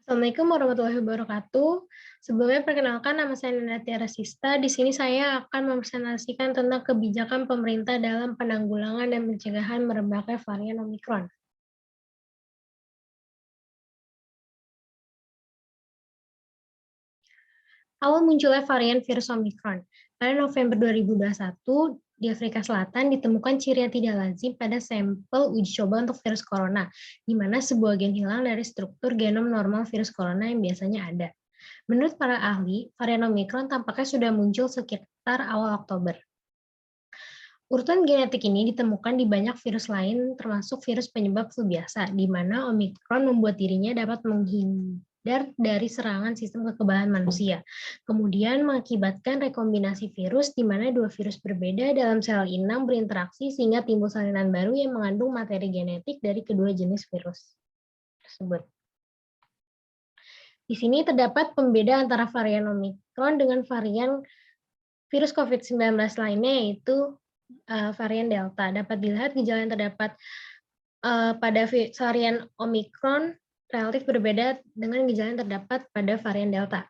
Assalamualaikum warahmatullahi wabarakatuh. Sebelumnya perkenalkan nama saya Nina Tiara Sista. Di sini saya akan mempresentasikan tentang kebijakan pemerintah dalam penanggulangan dan pencegahan merebaknya varian Omikron. Awal munculnya varian virus Omikron. Pada November 2021, di Afrika Selatan ditemukan ciri yang tidak lazim pada sampel uji coba untuk virus corona, di mana sebuah gen hilang dari struktur genom normal virus corona yang biasanya ada. Menurut para ahli, varian Omikron tampaknya sudah muncul sekitar awal Oktober. Urutan genetik ini ditemukan di banyak virus lain, termasuk virus penyebab flu biasa, di mana Omikron membuat dirinya dapat menghindar dari serangan sistem kekebalan manusia. Kemudian mengakibatkan rekombinasi virus, di mana dua virus berbeda dalam sel inang berinteraksi sehingga timbul salinan baru yang mengandung materi genetik dari kedua jenis virus tersebut. Di sini terdapat pembeda antara varian Omikron dengan varian virus COVID-19 lainnya, yaitu varian Delta. Dapat dilihat gejala yang terdapat pada varian Omikron relatif berbeda dengan gejala yang terdapat pada varian Delta.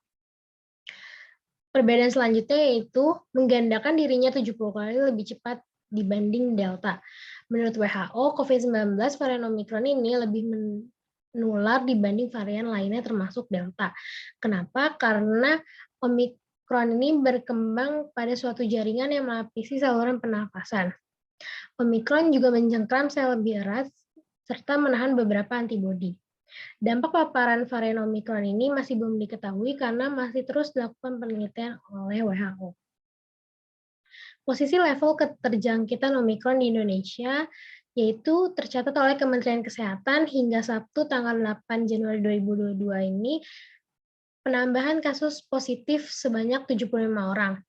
Perbedaan selanjutnya yaitu menggandakan dirinya 70 kali lebih cepat dibanding Delta. Menurut WHO, COVID-19 varian Omikron ini lebih menular dibanding varian lainnya termasuk Delta. Kenapa? Karena Omikron ini berkembang pada suatu jaringan yang melapisi saluran pernafasan. Omikron juga mencengkram sel lebih erat serta menahan beberapa antibodi. Dampak paparan varian Omikron ini masih belum diketahui karena masih terus dilakukan penelitian oleh WHO. Posisi level keterjangkitan Omikron di Indonesia yaitu tercatat oleh Kementerian Kesehatan hingga Sabtu tanggal 8 Januari 2022 ini penambahan kasus positif sebanyak 75 orang,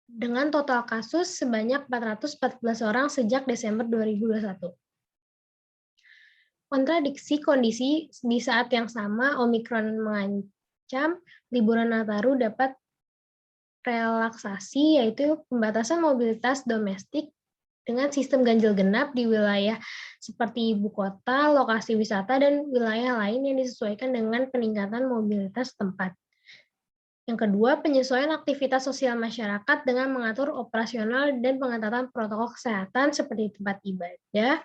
dengan total kasus sebanyak 414 orang sejak Desember 2021. Kontradiksi kondisi di saat yang sama, Omikron mengancam liburan Nataru dapat relaksasi, yaitu pembatasan mobilitas domestik dengan sistem ganjil genap di wilayah seperti ibu kota, lokasi wisata, dan wilayah lain yang disesuaikan dengan peningkatan mobilitas tempat. Yang kedua, penyesuaian aktivitas sosial masyarakat dengan mengatur operasional dan pengetatan protokol kesehatan seperti tempat ibadah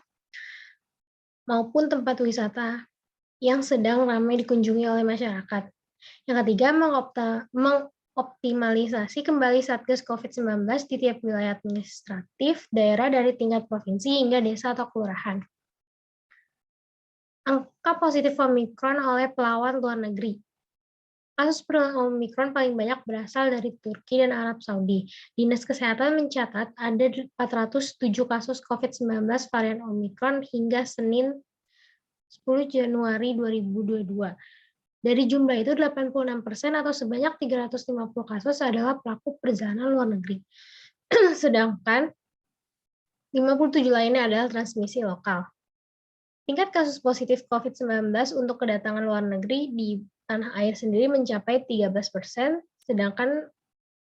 maupun tempat wisata yang sedang ramai dikunjungi oleh masyarakat. Yang ketiga, mengoptimalisasi kembali Satgas COVID-19 di tiap wilayah administratif daerah dari tingkat provinsi hingga desa atau kelurahan. Angka positif Omikron oleh pelawat luar negeri. Kasus Omikron paling banyak berasal dari Turki dan Arab Saudi. Dinas Kesehatan mencatat ada 407 kasus COVID-19 varian Omikron hingga Senin 10 Januari 2022. Dari jumlah itu, 86% atau sebanyak 350 kasus adalah pelaku perjalanan luar negeri. Sedangkan 57 lainnya adalah transmisi lokal. Tingkat kasus positif COVID-19 untuk kedatangan luar negeri di tanah air sendiri mencapai 13%, sedangkan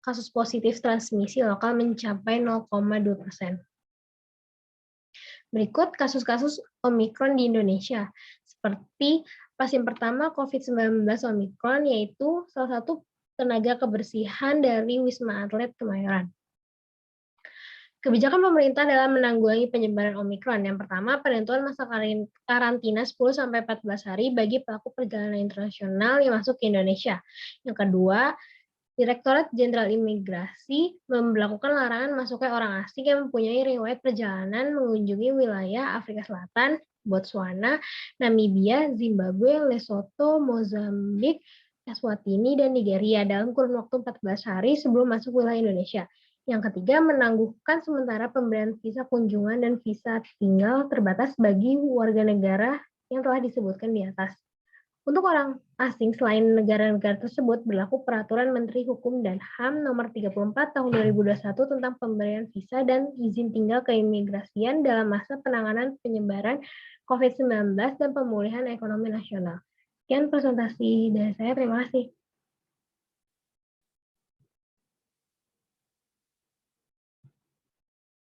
kasus positif transmisi lokal mencapai 0,2%. Berikut kasus-kasus Omikron di Indonesia. Seperti pasien pertama COVID-19 Omikron, yaitu salah satu tenaga kebersihan dari Wisma Atlet Kemayoran. Kebijakan pemerintah dalam menanggulangi penyebaran Omikron. Yang pertama, penentuan masa karantina 10-14 hari bagi pelaku perjalanan internasional yang masuk ke Indonesia. Yang kedua, Direktorat Jenderal Imigrasi memberlakukan larangan masuknya orang asing yang mempunyai riwayat perjalanan mengunjungi wilayah Afrika Selatan, Botswana, Namibia, Zimbabwe, Lesotho, Mozambik, Eswatini, dan Nigeria dalam kurun waktu 14 hari sebelum masuk wilayah Indonesia. Yang ketiga, menangguhkan sementara pemberian visa kunjungan dan visa tinggal terbatas bagi warga negara yang telah disebutkan di atas. Untuk orang asing selain negara-negara tersebut, berlaku Peraturan Menteri Hukum dan HAM Nomor 34 Tahun 2021 tentang pemberian visa dan izin tinggal keimigrasian dalam masa penanganan penyebaran COVID-19 dan pemulihan ekonomi nasional. Sekian presentasi dari saya, terima kasih.